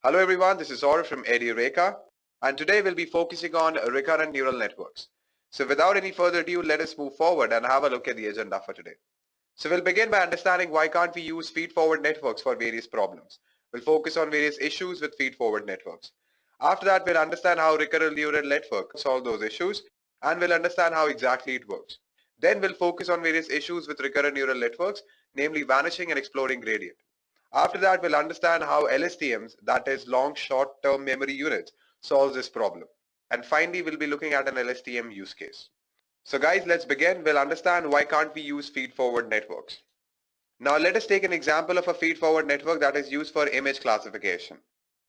Hello everyone, this is Or from Edureka, and today we'll be focusing on recurrent neural networks. So without any further ado, let us move forward and have a look at the agenda for today. So we'll begin by understanding why can't we use feed-forward networks for various problems. We'll focus on various issues with feed-forward networks. After that, we'll understand how recurrent neural networks solve those issues, and we'll understand how exactly it works. Then we'll focus on various issues with recurrent neural networks, namely vanishing and exploding gradient. After that, we'll understand how LSTMs, that is long short-term memory units, solves this problem. And finally, we'll be looking at an LSTM use case. So guys, let's begin. We'll understand why can't we use feed-forward networks. Now let us take an example of a feed-forward network that is used for image classification.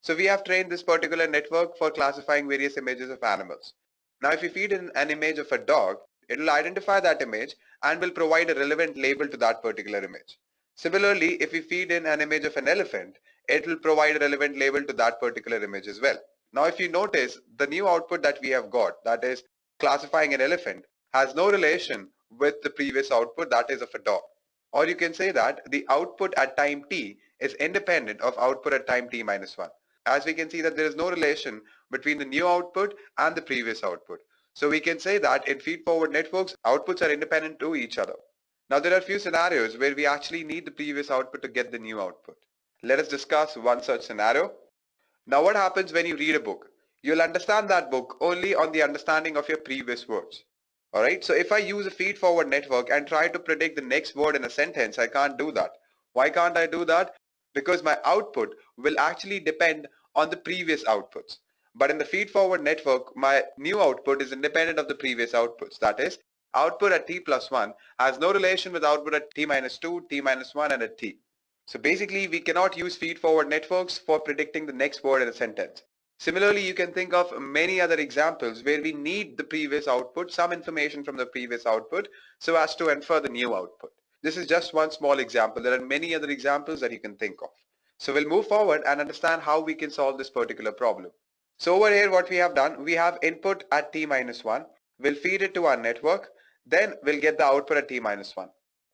So we have trained this particular network for classifying various images of animals. Now if you feed in an image of a dog, it will identify that image and will provide a relevant label to that particular image. Similarly, if we feed in an image of an elephant, it will provide a relevant label to that particular image as well. Now if you notice, the new output that we have got, that is classifying an elephant, has no relation with the previous output, that is of a dog. Or you can say that the output at time t is independent of output at time t minus 1. As we can see that there is no relation between the new output and the previous output. So we can say that in feed-forward networks, outputs are independent to each other. Now there are a few scenarios where we actually need the previous output to get the new output. Let us discuss one such scenario. Now what happens when you read a book? You'll understand that book only on the understanding of your previous words. Alright, so if I use a feed-forward network and try to predict the next word in a sentence, I can't do that. Why can't I do that? Because my output will actually depend on the previous outputs. But in the feed-forward network, my new output is independent of the previous outputs. That is, output at t plus 1 has no relation with output at t minus 2, t minus 1 and at t. So basically we cannot use feed-forward networks for predicting the next word in a sentence. Similarly, you can think of many other examples where we need the previous output, some information from the previous output, so as to infer the new output. This is just one small example. There are many other examples that you can think of. So we'll move forward and understand how we can solve this particular problem. So over here what we have done, we have input at t minus 1. We'll feed it to our network. Then we'll get the output at t minus 1.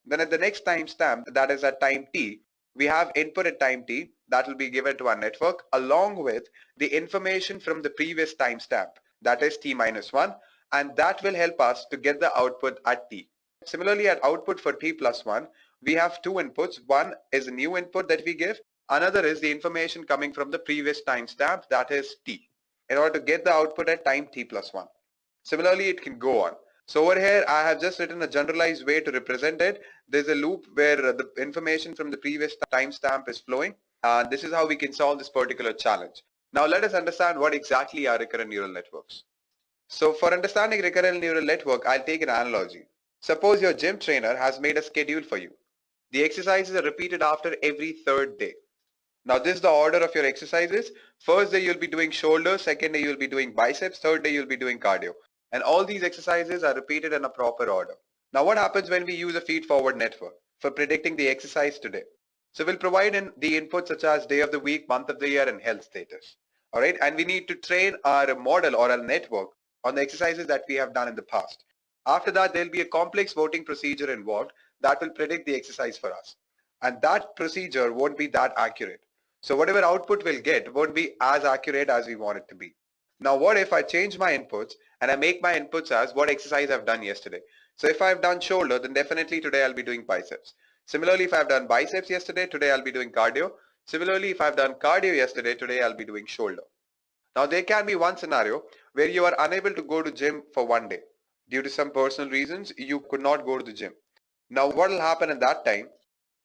Then at the next timestamp, that is at time t, we have input at time t that will be given to our network along with the information from the previous timestamp, that is t minus 1, and that will help us to get the output at t. Similarly, at output for t plus 1, we have two inputs. One is a new input that we give. Another is the information coming from the previous timestamp, that is t, in order to get the output at time t plus 1. Similarly, it can go on. So over here, I have just written a generalized way to represent it. There's a loop where the information from the previous timestamp is flowing. And this is how we can solve this particular challenge. Now let us understand what exactly are recurrent neural networks. So for understanding recurrent neural network, I'll take an analogy. Suppose your gym trainer has made a schedule for you. The exercises are repeated after every third day. Now this is the order of your exercises. First day you'll be doing shoulders, second day you'll be doing biceps, third day you'll be doing cardio. And all these exercises are repeated in a proper order. Now what happens when we use a feed-forward network for predicting the exercise today? So we'll provide in the inputs such as day of the week, month of the year and health status. Alright, and we need to train our model or our network on the exercises that we have done in the past. After that, there'll be a complex voting procedure involved that will predict the exercise for us. And that procedure won't be that accurate. So whatever output we'll get won't be as accurate as we want it to be. Now what if I change my inputs and I make my inputs as what exercise I've done yesterday? So if I've done shoulder, then definitely today I'll be doing biceps. Similarly, if I've done biceps yesterday, today I'll be doing cardio. Similarly, if I've done cardio yesterday, today I'll be doing shoulder. Now there can be one scenario where you are unable to go to gym for one day. Due to some personal reasons, you could not go to the gym. Now what will happen at that time?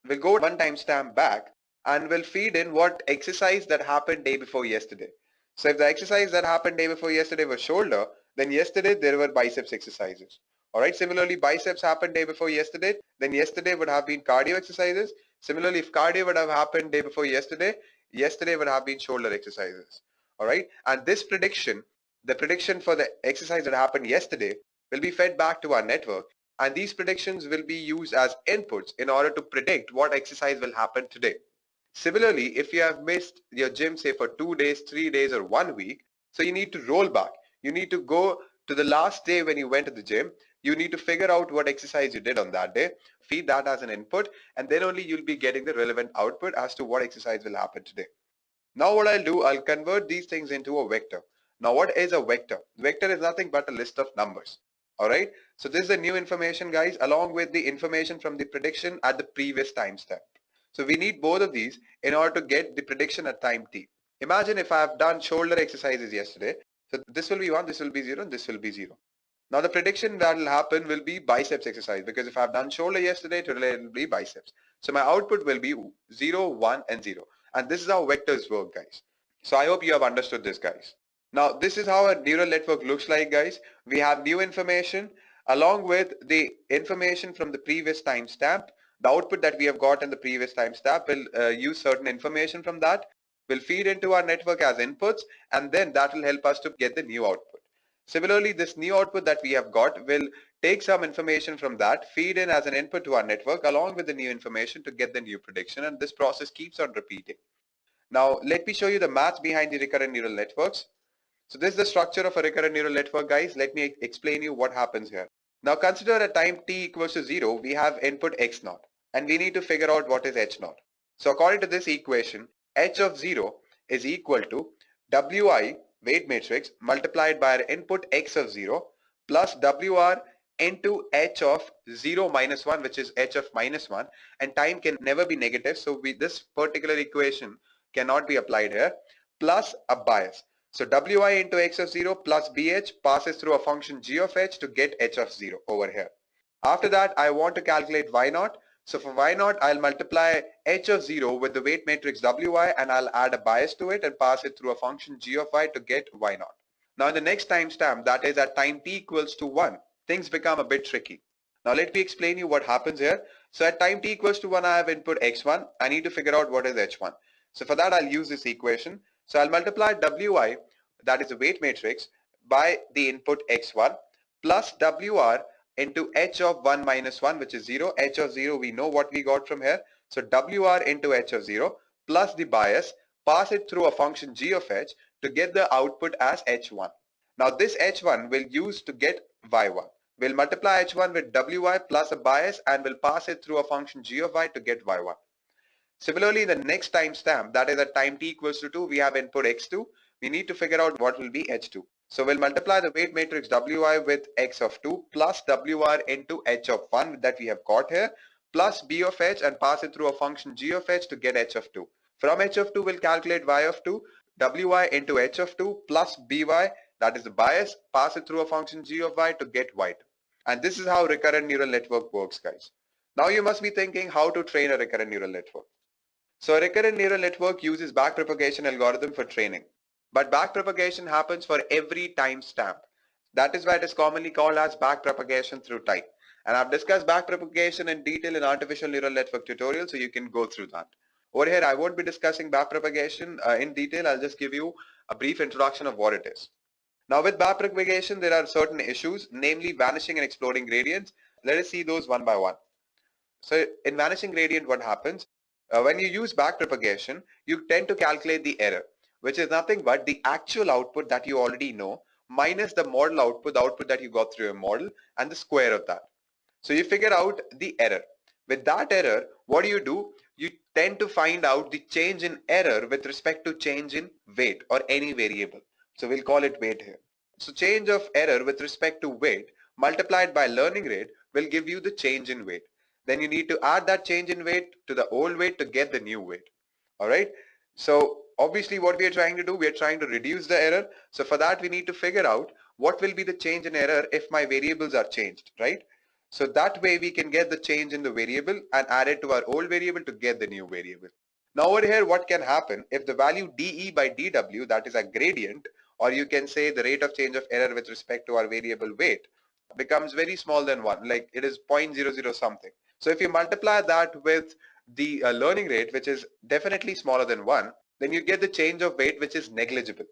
We'll go one timestamp back and we'll feed in what exercise that happened day before yesterday. So if the exercise that happened day before yesterday was shoulder, then yesterday there were biceps exercises. Alright, similarly biceps happened day before yesterday, then yesterday would have been cardio exercises. Similarly, if cardio would have happened day before yesterday, yesterday would have been shoulder exercises. Alright, and this prediction, the prediction for the exercise that happened yesterday will be fed back to our network, and these predictions will be used as inputs in order to predict what exercise will happen today. Similarly, if you have missed your gym say for 2 days, 3 days or 1 week, so you need to roll back. You need to go to the last day when you went to the gym. You need to figure out what exercise you did on that day, feed that as an input, and then only you'll be getting the relevant output as to what exercise will happen today. Now what I'll do, I'll convert these things into a vector. Now what is a vector? Vector is nothing but a list of numbers. Alright, so this is the new information guys along with the information from the prediction at the previous timestamp. So we need both of these in order to get the prediction at time t. Imagine if I have done shoulder exercises yesterday. So this will be 1, this will be 0, and this will be 0. Now the prediction that will happen will be biceps exercise because if I've done shoulder yesterday, today it will be biceps. So my output will be 0, 1 and 0. And this is how vectors work guys. So I hope you have understood this guys. Now this is how a neural network looks like guys. We have new information along with the information from the previous timestamp. The output that we have got in the previous timestamp will use certain information from that, will feed into our network as inputs, and then that will help us to get the new output. Similarly, this new output that we have got will take some information from that, feed in as an input to our network along with the new information to get the new prediction, and this process keeps on repeating. Now let me show you the math behind the recurrent neural networks. So this is the structure of a recurrent neural network guys. Let me explain you what happens here. Now consider at time t equals to 0, we have input x naught and we need to figure out what is h naught. So according to this equation, h of 0 is equal to wi weight matrix multiplied by our input x of 0 plus wr into h of 0 minus 1, which is h of minus 1, and time can never be negative, so this particular equation cannot be applied here, plus a bias. So wi into x of 0 plus bh passes through a function g of h to get h of 0 over here. After that I want to calculate y naught. So for y naught I'll multiply h of 0 with the weight matrix wi and I'll add a bias to it and pass it through a function g of y to get y naught. Now in the next timestamp, that is at time t equals to 1, things become a bit tricky. Now let me explain you what happens here. So at time t equals to 1 I have input x1. I need to figure out what is h1. So for that I'll use this equation. So I'll multiply wi, that is the weight matrix, by the input x1 plus wr into h of 1 minus 1, which is 0. H of 0 we know what we got from here. So wr into h of 0 plus the bias, pass it through a function g of h to get the output as h1. Now this h1 we'll use to get y1. We'll multiply h1 with wi plus a bias and we'll pass it through a function g of y to get y1. Similarly, the next timestamp, that is at time t equals to 2, we have input x2. We need to figure out what will be h2. So we'll multiply the weight matrix wi with x of 2 plus wr into h of 1 that we have got here plus b of h and pass it through a function g of h to get h of 2. From h of 2, we'll calculate y of 2, wi into h of 2 plus by, that is the bias, pass it through a function g of y to get y2. And this is how recurrent neural network works, guys. Now you must be thinking how to train a recurrent neural network. So a recurrent neural network uses backpropagation algorithm for training. But backpropagation happens for every timestamp. That is why it is commonly called as backpropagation through time. And I've discussed backpropagation in detail in artificial neural network tutorial, so you can go through that. Over here, I won't be discussing backpropagation in detail. I'll just give you a brief introduction of what it is. Now with backpropagation, there are certain issues, namely vanishing and exploding gradients. Let us see those one by one. So in vanishing gradient, what happens? When you use backpropagation, you tend to calculate the error, which is nothing but the actual output that you already know minus the model output, the output that you got through your model, and the square of that. So you figure out the error. With that error, what do? You tend to find out the change in error with respect to change in weight or any variable. So we'll call it weight here. So change of error with respect to weight multiplied by learning rate will give you the change in weight. Then you need to add that change in weight to the old weight to get the new weight. Alright. So obviously what we are trying to do, we are trying to reduce the error. So for that we need to figure out what will be the change in error if my variables are changed, right? So that way we can get the change in the variable and add it to our old variable to get the new variable. Now over here what can happen if the value dE by dW, that is a gradient, or you can say the rate of change of error with respect to our variable weight, becomes very small than 1, like it is 0.00 something. So if you multiply that with the learning rate, which is definitely smaller than 1, then you get the change of weight which is negligible.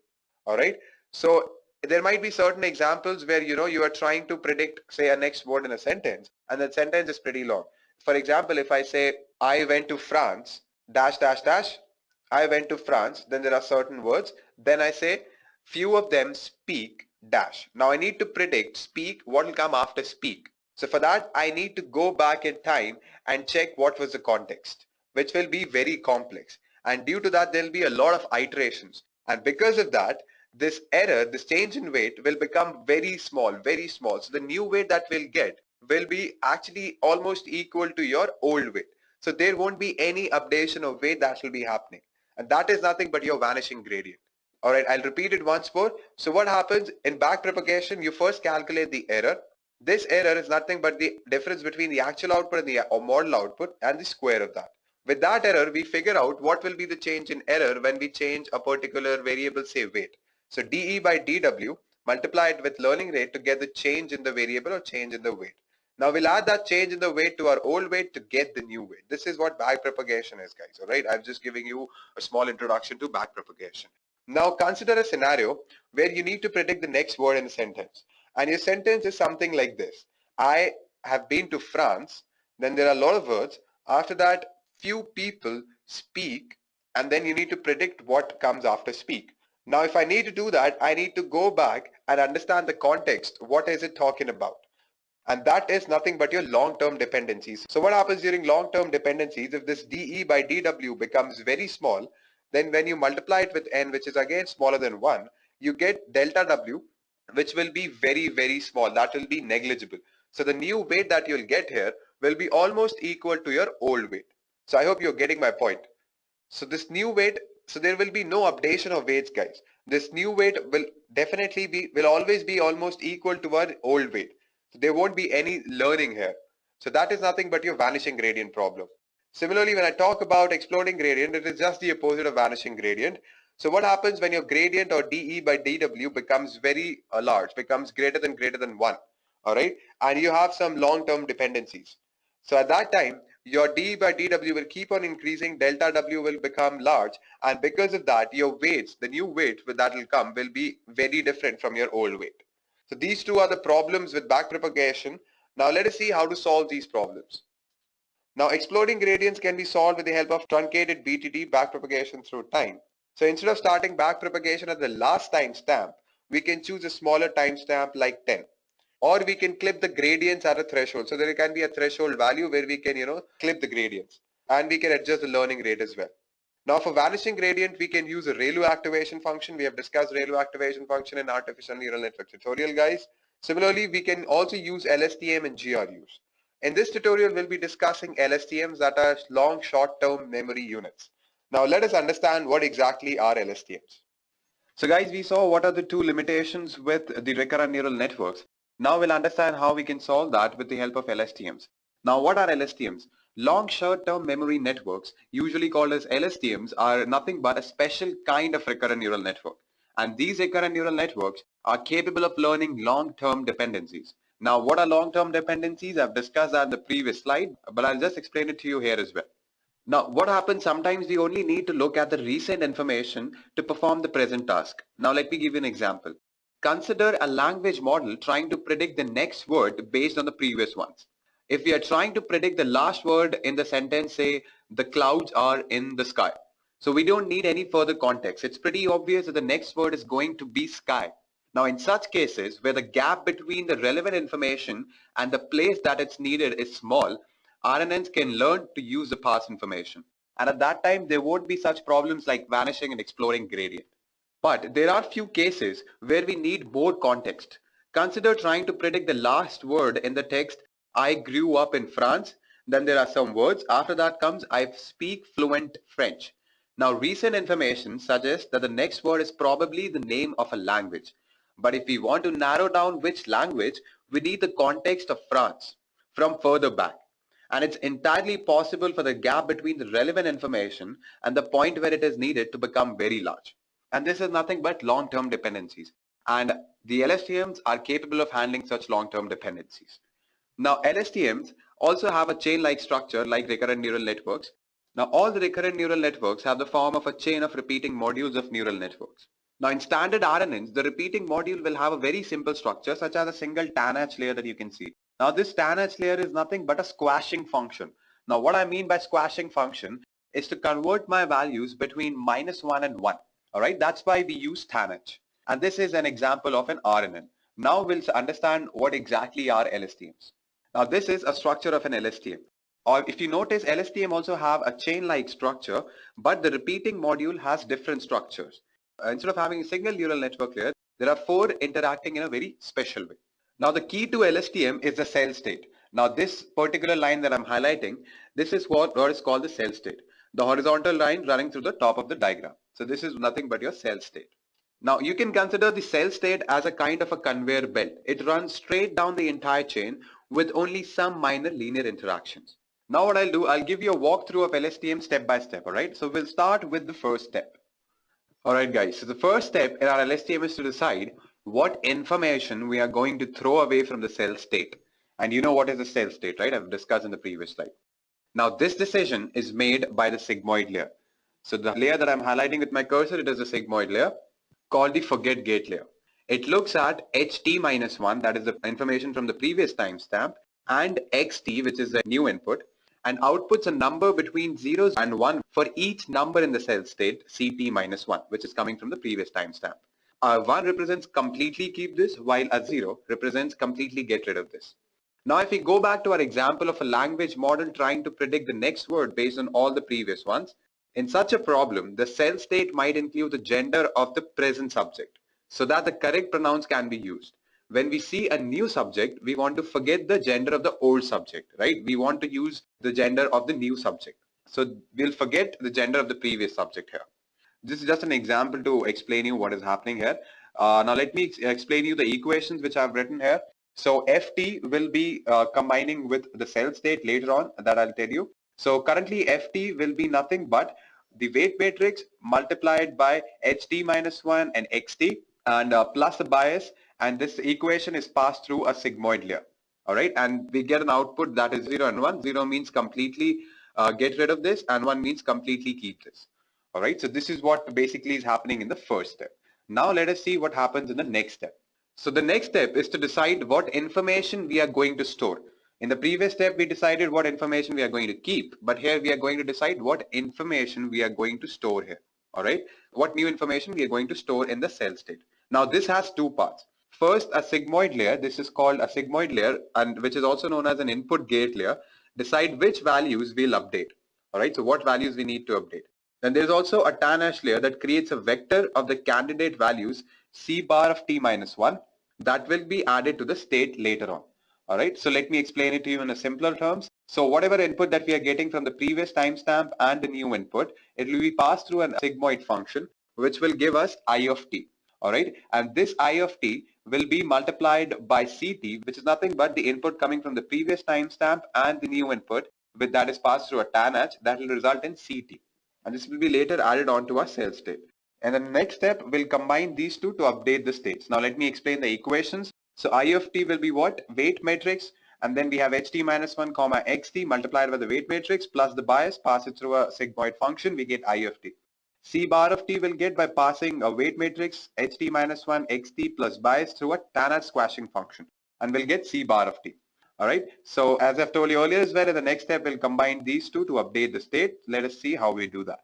Alright. So there might be certain examples where you are trying to predict, say, a next word in a sentence, and that sentence is pretty long. For example, if I say I went to France dash dash dash, I went to France, then there are certain words, then I say few of them speak dash. Now I need to predict speak, what will come after speak. So for that I need to go back in time and check what was the context, which will be very complex. And due to that, there'll be a lot of iterations. And because of that, this error, this change in weight will become very small, very small. So the new weight that we'll get will be actually almost equal to your old weight. So there won't be any updation of weight that will be happening. And that is nothing but your vanishing gradient. All right, I'll repeat it once more. So what happens in backpropagation, you first calculate the error. This error is nothing but the difference between the actual output and the model output and the square of that. With that error, we figure out what will be the change in error when we change a particular variable, say weight. So dE by dW, multiply it with learning rate to get the change in the variable or change in the weight. Now we'll add that change in the weight to our old weight to get the new weight. This is what backpropagation is, guys. All right, I'm just giving you a small introduction to backpropagation. Now consider a scenario where you need to predict the next word in a sentence. And your sentence is something like this. I have been to France. Then there are a lot of words. After that, few people speak. And then you need to predict what comes after speak. Now, if I need to do that, I need to go back and understand the context. What is it talking about? And that is nothing but your long-term dependencies. So what happens during long-term dependencies, if this dE by dW becomes very small, then when you multiply it with n, which is again smaller than 1, you get delta W, which will be very, very small. That will be negligible. So the new weight that you'll get here will be almost equal to your old weight. So I hope you're getting my point. So this new weight, so there will be no updation of weights, guys. This new weight will definitely will always be almost equal to our old weight. So there won't be any learning here. So that is nothing but your vanishing gradient problem. Similarly, when I talk about exploding gradient, it is just the opposite of vanishing gradient. So what happens when your gradient or dE by dW becomes very large, becomes greater than 1, all right? And you have some long-term dependencies. So at that time, your dE by dW will keep on increasing, delta W will become large, and because of that, your weights, the new weight that will come will be very different from your old weight. So these two are the problems with backpropagation. Now let us see how to solve these problems. Now exploding gradients can be solved with the help of truncated BTD, backpropagation through time. So instead of starting backpropagation at the last timestamp, we can choose a smaller timestamp like 10. Or we can clip the gradients at a threshold. So there can be a threshold value where we can, clip the gradients. And we can adjust the learning rate as well. Now for vanishing gradient, we can use a ReLU activation function. We have discussed ReLU activation function in artificial neural network tutorial, guys. Similarly, we can also use LSTM and GRUs. In this tutorial, we'll be discussing LSTMs, that are long short-term memory units. Now let us understand what exactly are LSTMs. So guys, we saw what are the two limitations with the recurrent neural networks. Now we'll understand how we can solve that with the help of LSTMs. Now what are LSTMs? Long short-term memory networks, usually called as LSTMs, are nothing but a special kind of recurrent neural network. And these recurrent neural networks are capable of learning long-term dependencies. Now what are long-term dependencies? I've discussed that in the previous slide, but I'll just explain it to you here as well. Now what happens, sometimes we only need to look at the recent information to perform the present task. Now let me give you an example. Consider a language model trying to predict the next word based on the previous ones. If we are trying to predict the last word in the sentence, say the clouds are in the sky. So we don't need any further context. It's pretty obvious that the next word is going to be sky. Now in such cases where the gap between the relevant information and the place that it's needed is small, RNNs can learn to use the past information. And at that time, there won't be such problems like vanishing and exploding gradient. But there are few cases where we need more context. Consider trying to predict the last word in the text, I grew up in France. Then there are some words. After that comes, I speak fluent French. Now recent information suggests that the next word is probably the name of a language. But if we want to narrow down which language, we need the context of France from further back. And it's entirely possible for the gap between the relevant information and the point where it is needed to become very large. And this is nothing but long-term dependencies. And the LSTMs are capable of handling such long-term dependencies. Now LSTMs also have a chain-like structure like recurrent neural networks. Now all the recurrent neural networks have the form of a chain of repeating modules of neural networks. Now in standard RNNs, the repeating module will have a very simple structure such as a single TANH layer that you can see. Now this TANH layer is nothing but a squashing function. Now what I mean by squashing function is to convert my values between -1 and 1. Alright, that's why we use TANH. And this is an example of an RNN. Now we'll understand what exactly are LSTMs. Now this is a structure of an LSTM. Or if you notice, LSTM also have a chain-like structure, but the repeating module has different structures. Instead of having a single neural network layer, there are 4 interacting in a very special way. Now the key to LSTM is the cell state. Now this particular line that I'm highlighting, this is what is called the cell state. The horizontal line running through the top of the diagram. So this is nothing but your cell state. Now you can consider the cell state as a kind of a conveyor belt. It runs straight down the entire chain with only some minor linear interactions. Now what I'll do, I'll give you a walkthrough of LSTM step by step, alright? So we'll start with the first step. Alright guys, so the first step in our LSTM is to decide what information we are going to throw away from the cell state. And you know what is the cell state, right? I've discussed in the previous slide. Now this decision is made by the sigmoid layer. So the layer that I'm highlighting with my cursor, it is a sigmoid layer called the forget gate layer. It looks at ht-1, that is the information from the previous timestamp, and xt, which is the new input, and outputs a number between 0 and 1 for each number in the cell state ct-1, which is coming from the previous timestamp. A 1 represents completely keep this, while a 0 represents completely get rid of this. Now if we go back to our example of a language model trying to predict the next word based on all the previous ones, in such a problem, the cell state might include the gender of the present subject so that the correct pronouns can be used. When we see a new subject, we want to forget the gender of the old subject, right? We want to use the gender of the new subject. So we'll forget the gender of the previous subject here. This is just an example to explain you what is happening here. Now let me explain you the equations which I've written here. So ft will be combining with the cell state later on, that I'll tell you. So currently ft will be nothing but the weight matrix multiplied by ht-1 and xt and plus the bias, and this equation is passed through a sigmoid layer. Alright, and we get an output that is 0 and 1. 0 means completely get rid of this, and 1 means completely keep this. Alright, so this is what basically is happening in the first step. Now let us see what happens in the next step. So the next step is to decide what information we are going to store. In the previous step, we decided what information we are going to keep, but here we are going to decide what information we are going to store here. Alright, what new information we are going to store in the cell state. Now this has two parts. First, a sigmoid layer, this is called a sigmoid layer, and which is also known as an input gate layer, decide which values we'll update. Alright, so what values we need to update. Then there's also a tan-hash layer that creates a vector of the candidate values c bar of t-1 that will be added to the state later on. Alright, so let me explain it to you in a simpler terms. So whatever input that we are getting from the previous timestamp and the new input, it will be passed through a sigmoid function which will give us I of t. Alright, and this I of t will be multiplied by ct, which is nothing but the input coming from the previous timestamp and the new input, with that is passed through a tan-h, that will result in ct. And this will be later added on to our cell state. And the next step will combine these two to update the states. Now let me explain the equations. So I of t will be what? Weight matrix, and then we have ht-1 comma xt multiplied by the weight matrix plus the bias, pass it through a sigmoid function, we get I of t. C bar of t will get by passing a weight matrix ht-1 xt plus bias through a tan-h squashing function, and we'll get C bar of t. Alright, so as I've told you earlier as well, in the next step we'll combine these two to update the state. Let us see how we do that.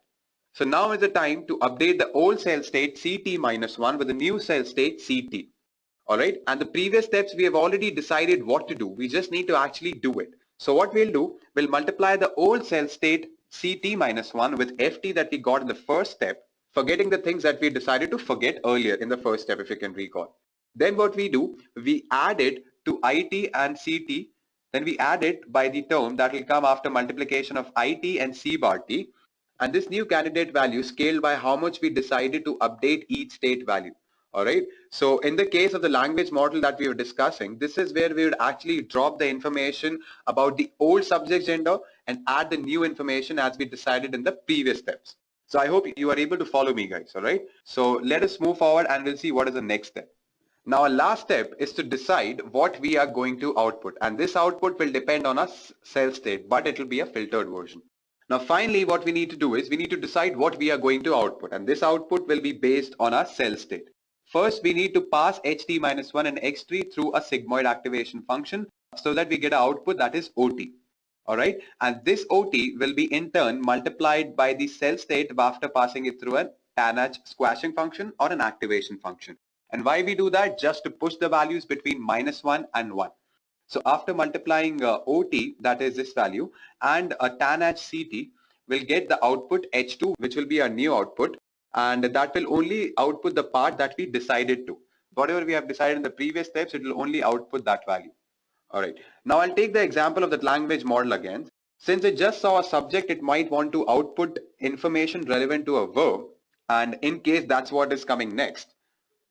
So now is the time to update the old cell state ct-1 with the new cell state ct. Alright, and the previous steps we have already decided what to do. We just need to actually do it. So what we'll do, we'll multiply the old cell state ct-1 with ft that we got in the first step, forgetting the things that we decided to forget earlier in the first step, if you can recall. Then what we do, we add it to it and ct, then we add it by the term that will come after multiplication of it and c bar t, and this new candidate value scaled by how much we decided to update each state value. Alright, so in the case of the language model that we were discussing, this is where we would actually drop the information about the old subject gender and add the new information as we decided in the previous steps. So I hope you are able to follow me, guys. Alright, so let us move forward and we'll see what is the next step. Now our last step is to decide what we are going to output, and this output will depend on our cell state, but it will be a filtered version. Now finally what we need to do is we need to decide what we are going to output, and this output will be based on our cell state. First we need to pass ht-1 and xt through a sigmoid activation function so that we get an output that is OT. Alright, and this OT will be in turn multiplied by the cell state after passing it through a tan-h squashing function or an activation function. And why we do that? Just to push the values between -1 and 1. So after multiplying OT, that is this value, and a tan H CT, we'll get the output H2, which will be our new output, and that will only output the part that we decided to. Whatever we have decided in the previous steps, it will only output that value. All right. Now I'll take the example of that language model again. Since it just saw a subject, it might want to output information relevant to a verb, and in case that's what is coming next.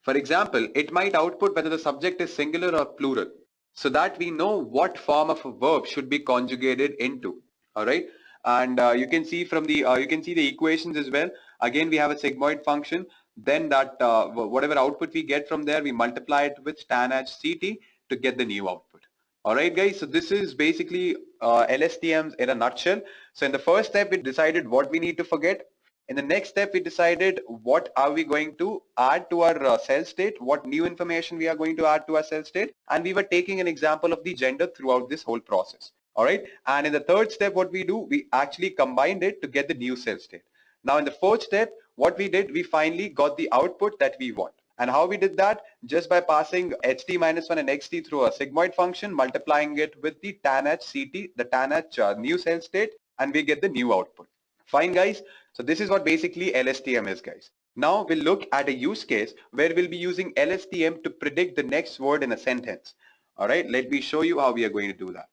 For example, it might output whether the subject is singular or plural, so that we know what form of a verb should be conjugated into. All right, and you can see from the the equations as well. Again, we have a sigmoid function. Then that whatever output we get from there, we multiply it with tan H CT to get the new output. All right, guys. So this is basically LSTMs in a nutshell. So in the first step, we decided what we need to forget. In the next step, we decided what are we going to add to our cell state, what new information we are going to add to our cell state, and we were taking an example of the gender throughout this whole process. All right. And in the third step, what we do, we actually combined it to get the new cell state. Now in the fourth step, what we did, we finally got the output that we want. And how we did that? Just by passing ht minus 1 and xt through a sigmoid function, multiplying it with the tan h ct, the tan h new cell state, and we get the new output. Fine, guys. So this is what basically LSTM is, guys. Now we'll look at a use case where we'll be using LSTM to predict the next word in a sentence. All right, let me show you how we are going to do that.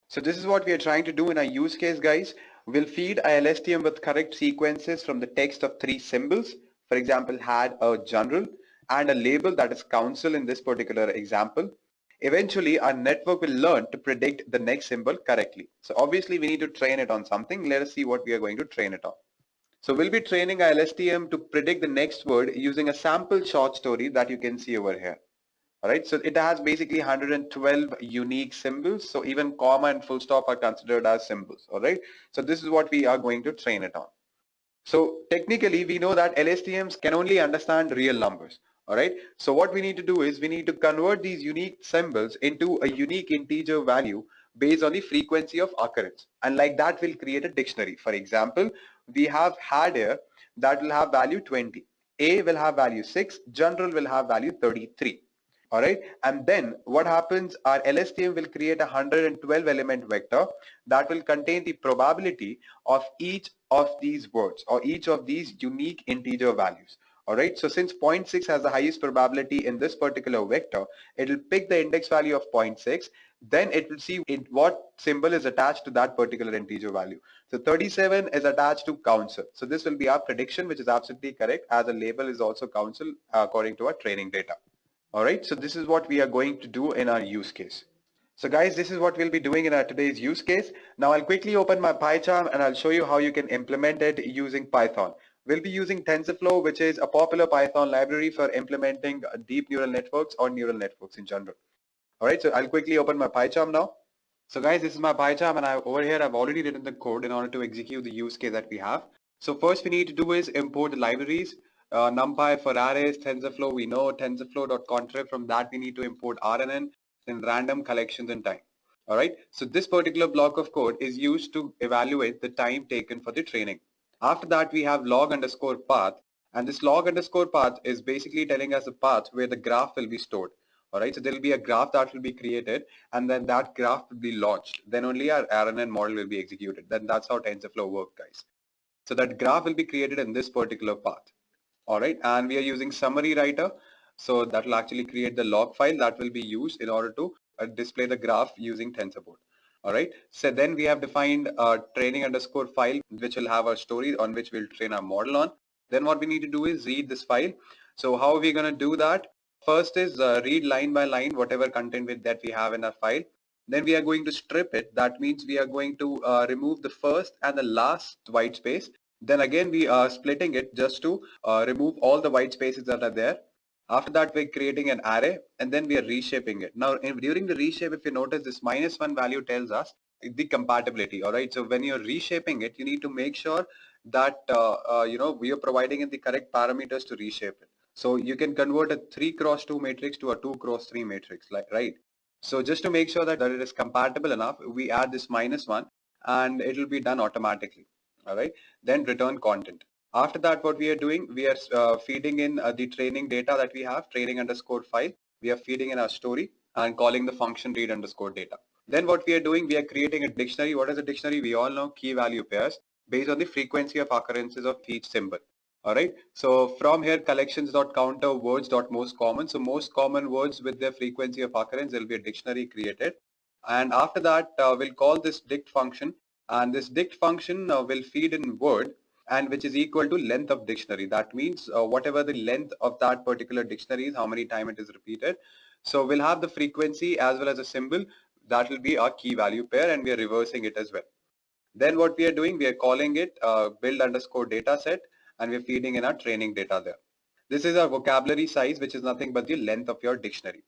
So this is what we are trying to do in our use case, guys. We'll feed our LSTM with correct sequences from the text of 3 symbols. For example, had a general and a label, that is council in this particular example. Eventually, our network will learn to predict the next symbol correctly. So obviously, we need to train it on something. Let us see what we are going to train it on. So we'll be training our LSTM to predict the next word using a sample short story that you can see over here. All right, so it has basically 112 unique symbols. So even comma and full stop are considered as symbols. All right, so this is what we are going to train it on. So technically, we know that LSTMs can only understand real numbers. All right, so what we need to do is we need to convert these unique symbols into a unique integer value based on the frequency of occurrence, and like that we'll create a dictionary. For example, we have had here that will have value 20, A will have value 6, general will have value 33. All right, and then what happens, our LSTM will create a 112 element vector that will contain the probability of each of these words or each of these unique integer values. All right, so since 0.6 has the highest probability in this particular vector, it will pick the index value of 0.6, then it will see what symbol is attached to that particular integer value. So 37 is attached to council. So this will be our prediction, which is absolutely correct, as a label is also council according to our training data. All right, so this is what we are going to do in our use case. So guys, this is what we'll be doing in our today's use case. Now I'll quickly open my PyCharm and I'll show you how you can implement it using Python. We'll be using TensorFlow, which is a popular Python library for implementing deep neural networks or neural networks in general. All right, so I'll quickly open my PyCharm now. So guys, this is my PyCharm, and over here I've already written the code in order to execute the use case that we have. So first we need to do is import the libraries. NumPy for arrays, TensorFlow, we know TensorFlow.contrib. From that we need to import RNN, then random collections and time. All right, so this particular block of code is used to evaluate the time taken for the training. After that we have log_path, and this log_path is basically telling us the path where the graph will be stored. All right, so there will be a graph that will be created, and then that graph will be launched. Then only our RNN model will be executed. Then that's how TensorFlow works, guys. So that graph will be created in this particular path. All right, and we are using summary writer. So that will actually create the log file that will be used in order to display the graph using TensorBoard. All right, so then we have defined training_file, which will have our story on which we'll train our model on. Then what we need to do is read this file. So how are we going to do that? First is read line by line whatever content that we have in our file. Then we are going to strip it. That means we are going to remove the first and the last white space. Then again we are splitting it just to remove all the white spaces that are there. After that we're creating an array, and then we are reshaping it. Now during the reshape, if you notice, this -1 value tells us the compatibility. All right, so when you're reshaping it, you need to make sure that we are providing in the correct parameters to reshape it. So you can convert a 3x2 matrix to a 2x3 matrix, right? So just to make sure that it is compatible enough, we add this -1 and it will be done automatically. All right, then return content. After that, what we are doing, we are feeding in the training data that we have, training_file. We are feeding in our story. and calling the function read underscore data. Then what we are doing, we are creating a dictionary. What is a dictionary? We all know key value pairs based on the frequency of occurrences of each symbol. All right. So from here, collections.counter words.most common. So most common words with their frequency of occurrence, there will be a dictionary created. And after that, we'll call this dict function. And this dict function will feed in word and which is equal to length of dictionary. That means whatever the length of that particular dictionary is, how many times it is repeated. So we'll have the frequency as well as a symbol. That will be our key value pair, and we are reversing it as well. Then what we are doing, we are calling it build underscore data set, and we're feeding in our training data there. This is our vocabulary size, which is nothing but the length of your dictionary.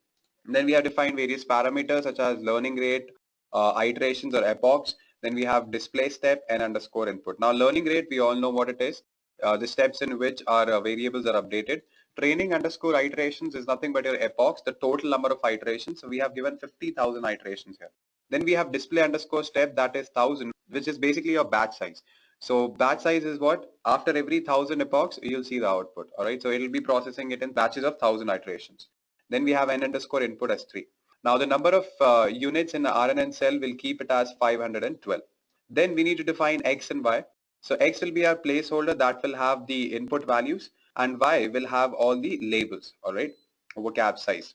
And then we have defined various parameters such as learning rate, iterations or epochs. Then we have display step and underscore input. Now learning rate, we all know what it is. The steps in which our variables are updated. Training underscore iterations is nothing but your epochs, the total number of iterations. So we have given 50,000 iterations here. Then we have display underscore step, that is 1000, which is basically your batch size. So batch size is what? After every 1000 epochs, you'll see the output. All right. So it'll be processing it in batches of 1000 iterations. Then we have n underscore input as 3. Now the number of units in the RNN cell will keep it as 512. Then we need to define X and Y. So X will be our placeholder that will have the input values, and Y will have all the labels, all right, vocab size.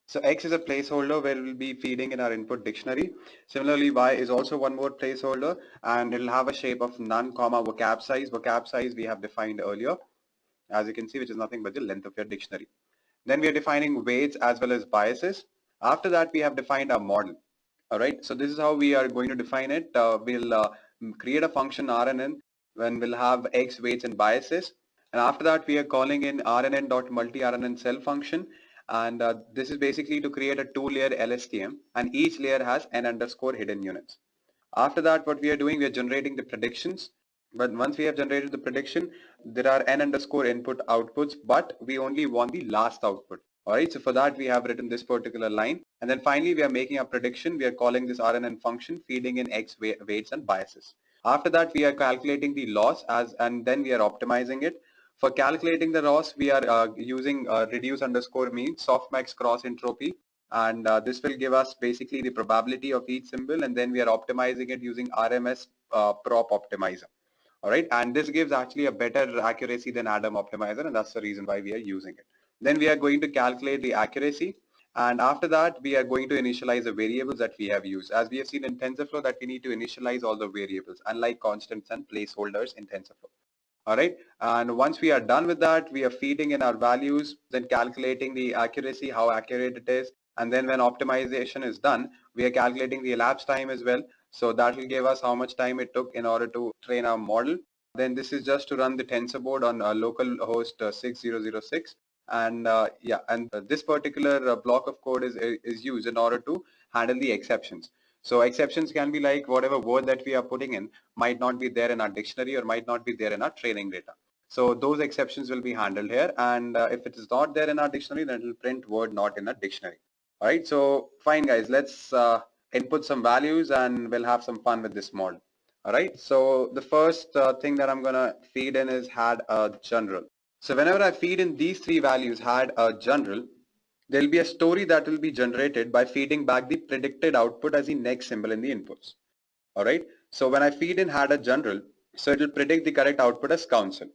So X is a placeholder where we'll be feeding in our input dictionary. Similarly, Y is also one more placeholder, and it'll have a shape of none, comma, vocab size. Vocab size we have defined earlier, as you can see, which is nothing but the length of your dictionary. Then we are defining weights as well as biases. After that, we have defined our model. All right, so this is how we are going to define it. We'll create a function RNN when we'll have X weights and biases. And after that, we are calling in RNN.multi-RNN cell function. And this is basically to create a 2-layer LSTM, and each layer has n underscore hidden units. After that, what we are doing, we are generating the predictions. But once we have generated the prediction, there are n underscore input outputs, but we only want the last output. All right, so for that, we have written this particular line. And then finally, we are making a prediction. We are calling this RNN function, feeding in X weights and biases. After that, we are calculating the loss and then we are optimizing it. For calculating the loss, we are using reduce underscore mean, softmax cross entropy. And this will give us basically the probability of each symbol, and then we are optimizing it using RMS prop optimizer. All right, and this gives actually a better accuracy than Adam optimizer, and that's the reason why we are using it. Then we are going to calculate the accuracy, and after that we are going to initialize the variables that we have used. As we have seen in TensorFlow that we need to initialize all the variables, unlike constants and placeholders in TensorFlow. All right, and once we are done with that, we are feeding in our values, then calculating the accuracy, how accurate it is, and then when optimization is done, we are calculating the elapsed time as well. So that will give us how much time it took in order to train our model. Then this is just to run the tensor board on local host 6006. And this particular block of code is used in order to handle the exceptions. So exceptions can be like whatever word that we are putting in might not be there in our dictionary or might not be there in our training data. So those exceptions will be handled here, and if it is not there in our dictionary, then it will print word not in a dictionary. All right, so fine guys, let's input some values and we'll have some fun with this model. All right, so the first thing that I'm gonna feed in is had a general. So whenever I feed in these three values, had a general, there will be a story that will be generated by feeding back the predicted output as the next symbol in the inputs. All right, so when I feed in had a general, so it will predict the correct output as council,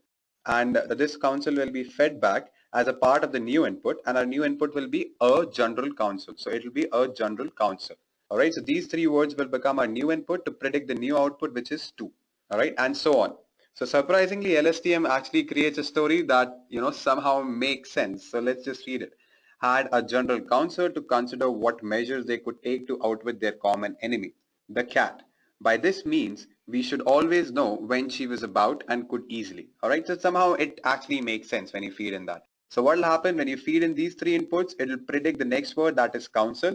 and this council will be fed back as a part of the new input, and our new input will be a general council. So it will be a general council. All right, so these three words will become our new input to predict the new output, which is 2. All right, and so on. So surprisingly, LSTM actually creates a story that somehow makes sense. So let's just read it. Had a general council to consider what measures they could take to outwit their common enemy, the cat. By this means, we should always know when she was about and could easily. All right, so somehow it actually makes sense when you feed in that. So what will happen when you feed in these three inputs? It will predict the next word, that is council.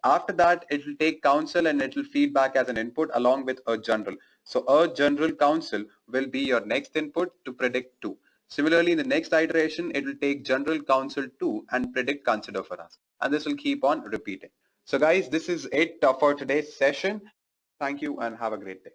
After that, it will take council and it will feed back as an input along with a general. So a general council will be your next input to predict 2. Similarly, in the next iteration, it will take general council 2 and predict consider for us. And this will keep on repeating. So guys, this is it for today's session. Thank you and have a great day.